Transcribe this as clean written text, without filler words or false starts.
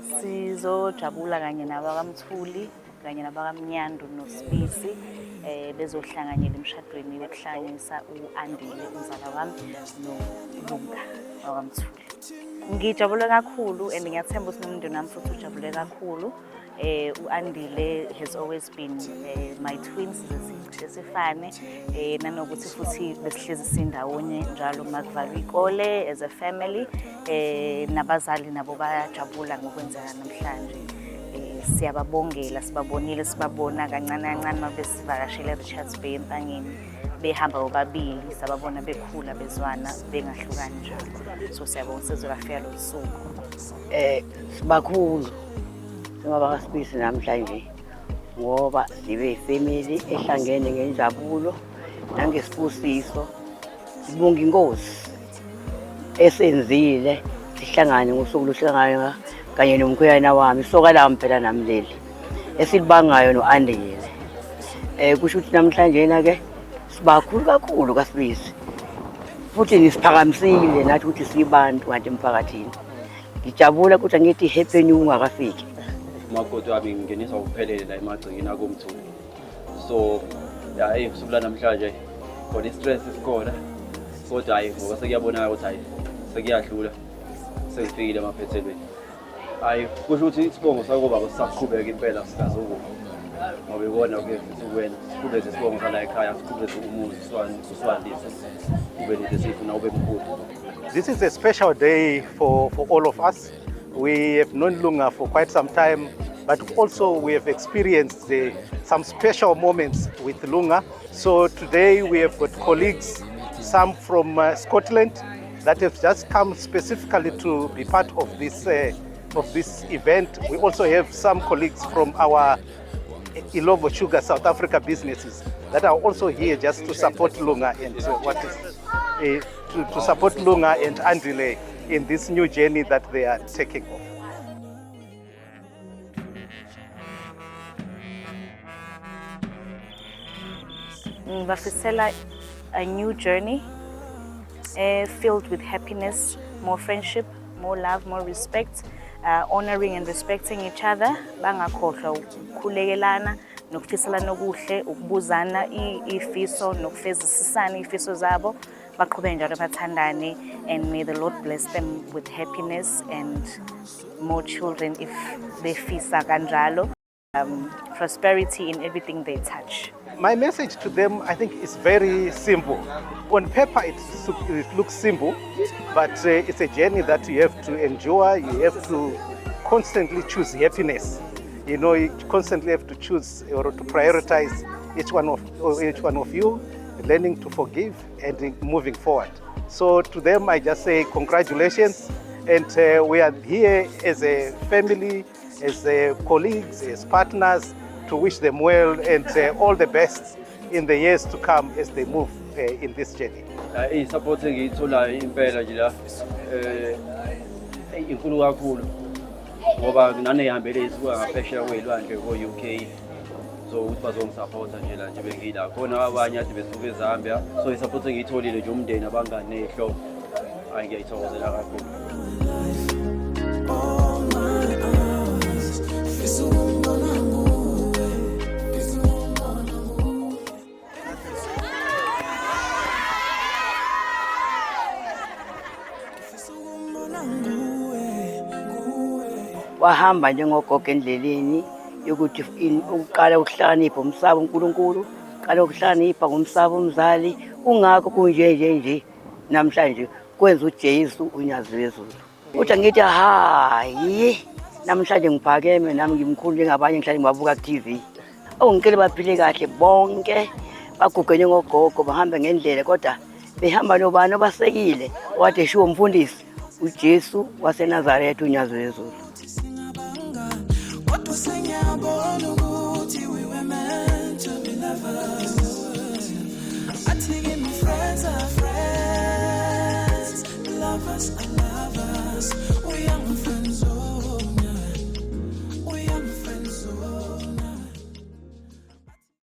sizojabula kanye nabakaMthuli kanye nabakaMnyandu noSibisi bezohlanganyela emshadweni bekuhlanganisa uAndile umzala wami noLunga wakaMthuli. Ngijabule kakhulu and ngiyathemba ukuthi nomndeni wami futhi ujabule kakhulu. uAndile has always been my twin sisifane nanokuthi futhi besihlezi sindawonye njalo makuvalwa ikole as a family nabazali nabo bayajabula ngokwenzeka namhlanje. Siyababongela sibabonile sibabona kancane kancane mabesivakashela Richards Bay empangeni behamba bobabili sababona bekhula bezwana bengahlukani njalo. So siyabonga sizolafika lo suku. Sibakhulu ngoba kaSibisi namhlanje ngoba sibe family ehlangene ngenjabulo nangesibusiso. Sibonga inkosi esenzile sihlangane ngosuku lohlangana kanye nomkhweyana wami soka la phela namleli esilibangayo noAndile. Kusho ukuthi namhlanje ke sibakhulu kakhulu kaSibisi futhi nisiphakamisile nathi ukuthi sibantu kanti emphakathini. Ngijabula ukuthi ngithi happy new ungakafiki. Umakoti wami ngingenisa ukuphelele la emagcikini akoMthuli. So hayi kusukela namhlanje khona istress isikhona kodwa hayi ngoba sekuyabonaka ukuthi hayi sekuyadlula sesifikile emaphethelweni. Hayi kusho ukuthi isibongo sakobaba sisaqhubeka impela sikaZulu ngoba ikona ke sikwena siqhubeke isibongo sala ekhaya siqhubeke umuzi uswandise ube lesifuna ube mkhulu. This is a special day for all of us. We have known Lunga for quite some time, but also we have experienced some special moments with Lunga. So today we have got colleagues, some from Scotland, that have just come specifically to be part of this event. We also have some colleagues from our Ilovo Sugar South Africa businesses that are also here just to support Lunga and to support Lunga and Andile in this new journey that they are taking off. Ngibafisela a new journey filled with happiness, more friendship, more love, more respect, honoring and respecting each other. Bangakhohlwa ukukhulekelana nokufiselana okuhle, ukubuzana ifiso nokufezisisana ifiso zabo. Baqhubeke njalo bathandane, and may the Lord bless them with happiness and more children if they fisa kanjalo. Prosperity in everything they touch. My message to them, I think, is very simple. On paper, it looks simple, but it's a journey that you have to endure. You have to constantly choose happiness. You know, you constantly have to choose or to prioritize each one of you, learning to forgive and moving forward. So to them, I just say congratulations. And we are here as a family, as colleagues, as partners, to wish them well and all the best in the years to come as they move in this journey. Support ngithola impela nje la inkulu kakhulu ngoba nane ihambele isuka ngaphesheya kwelwandle ko-UK. So ukuthi bazongisupporta nje la nje bengila khona abanye ade besuka eZambia. So isupport ngiyitholile nje umndeni abangane nehlobo. Hayi ngiyayithokozela kakhulu. Wahamba njengogogo endleleni yokuthi uqala ukuhlakanipha umsaba uNkulunkulu, uqala ukuhlakanipha ngomsaba umzali. Ungakho kunje namhlanje kwenza uJesu unyazi wezulu. Uthi ngithi hayi namhlanje ngiphakeme nami ngimkhulu njengabanye ngihlale ngibabuka ku-TV. Ngicela baphile kahle bonke baguge njengogogo bahambe ngendlela kodwa behamba nobani obasekile wathi eshiwo umfundisi uJesu waseNazaretha unyazi wezulu. I think my friends are friends, lovers are lovers.